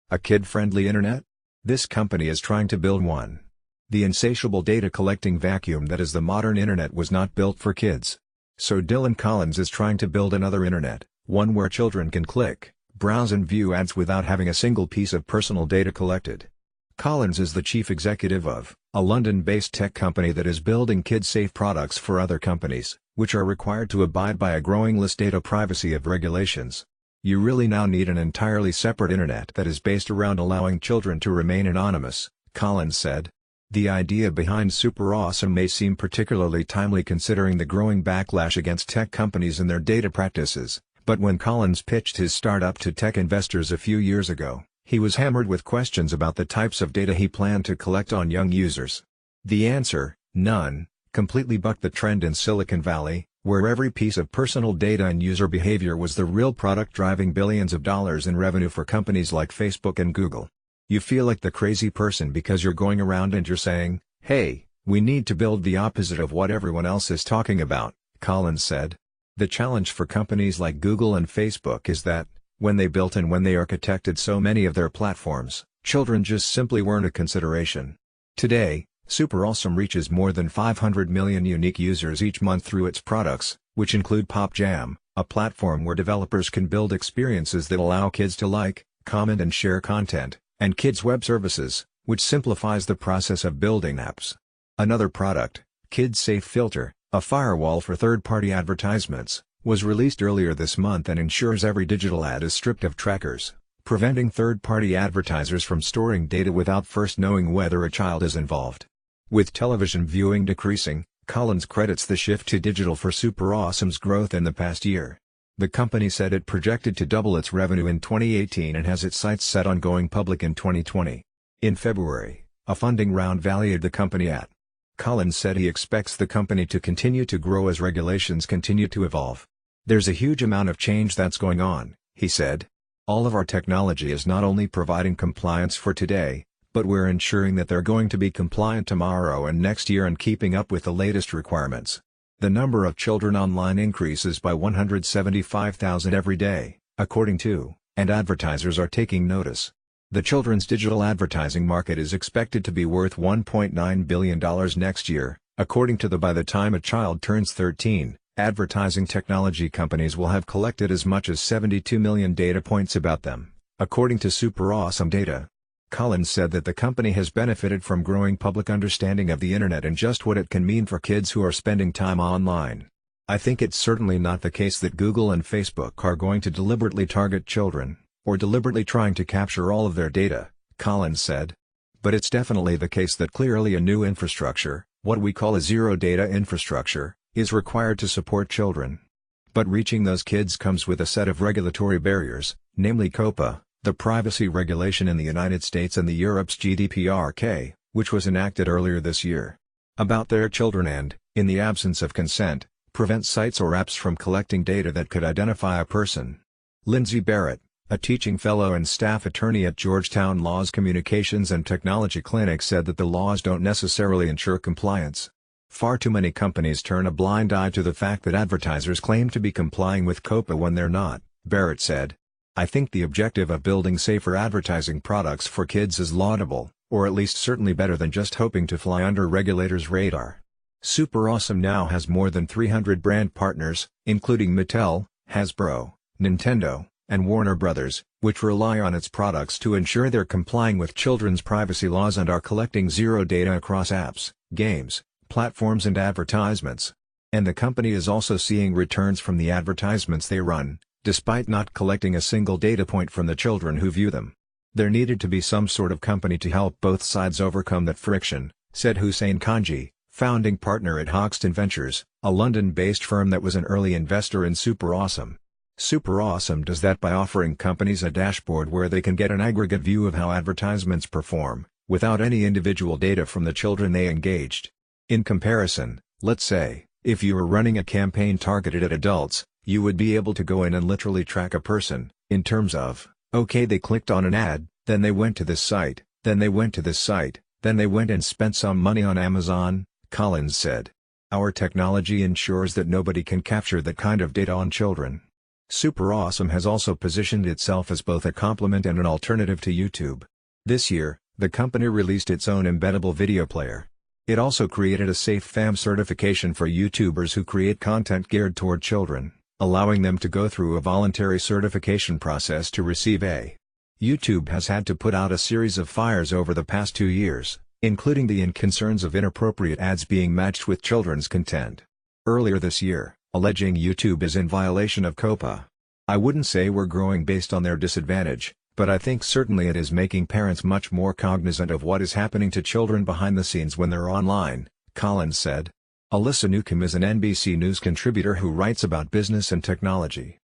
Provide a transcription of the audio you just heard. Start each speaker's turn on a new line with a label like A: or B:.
A: A kid-friendly internet? This company is trying to build one. The insatiable data-collecting vacuum that is the modern internet was not built for kids. So Dylan Collins is trying to build another internet, one where children can click, browse and view ads without having a single piece of personal data collected. Collins is the chief executive of a London-based tech company that is building kid-safe products for other companies, which are required to abide by a growing list data privacy of regulations. You really now need an entirely separate internet that is based around allowing children to remain anonymous, Collins said. The idea behind Super Awesome may seem particularly timely considering the growing backlash against tech companies and their data practices, but when Collins pitched his startup to tech investors a few years ago, he was hammered with questions about the types of data he planned to collect on young users. The answer, none, completely bucked the trend in Silicon Valley, where every piece of personal data and user behavior was the real product driving billions of dollars in revenue for companies like Facebook and Google. You feel like the crazy person because you're going around and you're saying, "Hey, we need to build the opposite of what everyone else is talking about," Collins said. The challenge for companies like Google and Facebook is that, when they built and when they architected so many of their platforms, children just simply weren't a consideration. Today, Super Awesome reaches more than 500 million unique users each month through its products, which include Pop Jam, a platform where developers can build experiences that allow kids to like, comment and share content, and Kids Web Services, which simplifies the process of building apps. Another product, Kids Safe Filter, a firewall for third-party advertisements, was released earlier this month and ensures every digital ad is stripped of trackers, preventing third-party advertisers from storing data without first knowing whether a child is involved. With television viewing decreasing, Collins credits the shift to digital for Super Awesome's growth in the past year. The company said it projected to double its revenue in 2018 and has its sights set on going public in 2020. In February, a funding round valued the company at. Collins said he expects the company to continue to grow as regulations continue to evolve. "There's a huge amount of change that's going on," he said. "All of our technology is not only providing compliance for today, but we're ensuring that they're going to be compliant tomorrow and next year and keeping up with the latest requirements." The number of children online increases by 175,000 every day, according to, and advertisers are taking notice. The children's digital advertising market is expected to be worth $1.9 billion next year, according to by the time a child turns 13, advertising technology companies will have collected as much as 72 million data points about them, according to Super Awesome data. Collins said that the company has benefited from growing public understanding of the internet and just what it can mean for kids who are spending time online. "I think it's certainly not the case that Google and Facebook are going to deliberately target children, or deliberately trying to capture all of their data," Collins said. "But it's definitely the case that clearly a new infrastructure, what we call a zero-data infrastructure, is required to support children. But reaching those kids comes with a set of regulatory barriers, namely COPPA, the privacy regulation in the United States and the Europe's GDPR, which was enacted earlier this year. About their children and, in the absence of consent, prevent sites or apps from collecting data that could identify a person." Lindsay Barrett, a teaching fellow and staff attorney at Georgetown Law's Communications and Technology Clinic, said that the laws don't necessarily ensure compliance. "Far too many companies turn a blind eye to the fact that advertisers claim to be complying with COPPA when they're not," Barrett said. "I think the objective of building safer advertising products for kids is laudable, or at least certainly better than just hoping to fly under regulators' radar." Super Awesome now has more than 300 brand partners, including Mattel, Hasbro, Nintendo, and Warner Brothers, which rely on its products to ensure they're complying with children's privacy laws and are collecting zero data across apps, games, platforms and advertisements. And the company is also seeing returns from the advertisements they run, despite not collecting a single data point from the children who view them. "There needed to be some sort of company to help both sides overcome that friction," said Hussein Kanji, founding partner at Hoxton Ventures, a London-based firm that was an early investor in Super Awesome. Super Awesome does that by offering companies a dashboard where they can get an aggregate view of how advertisements perform, without any individual data from the children they engaged. In comparison, let's say, if you were running a campaign targeted at adults, you would be able to go in and literally track a person, in terms of, okay, they clicked on an ad, then they went to this site, then they went to this site, then they went and spent some money on Amazon, Collins said. "Our technology ensures that nobody can capture that kind of data on children." Super Awesome has also positioned itself as both a complement and an alternative to YouTube. This year, the company released its own embeddable video player. It also created a Safe Fam certification for YouTubers who create content geared toward children, allowing them to go through a voluntary certification process to receive a. YouTube has had to put out a series of fires over the past 2 years, including the concerns of inappropriate ads being matched with children's content. Earlier this year, alleging YouTube is in violation of COPPA. I wouldn't say we're growing based on their disadvantage, but I think certainly it is making parents much more cognizant of what is happening to children behind the scenes when they're online, Collins said. Alyssa Newcomb is an NBC News contributor who writes about business and technology.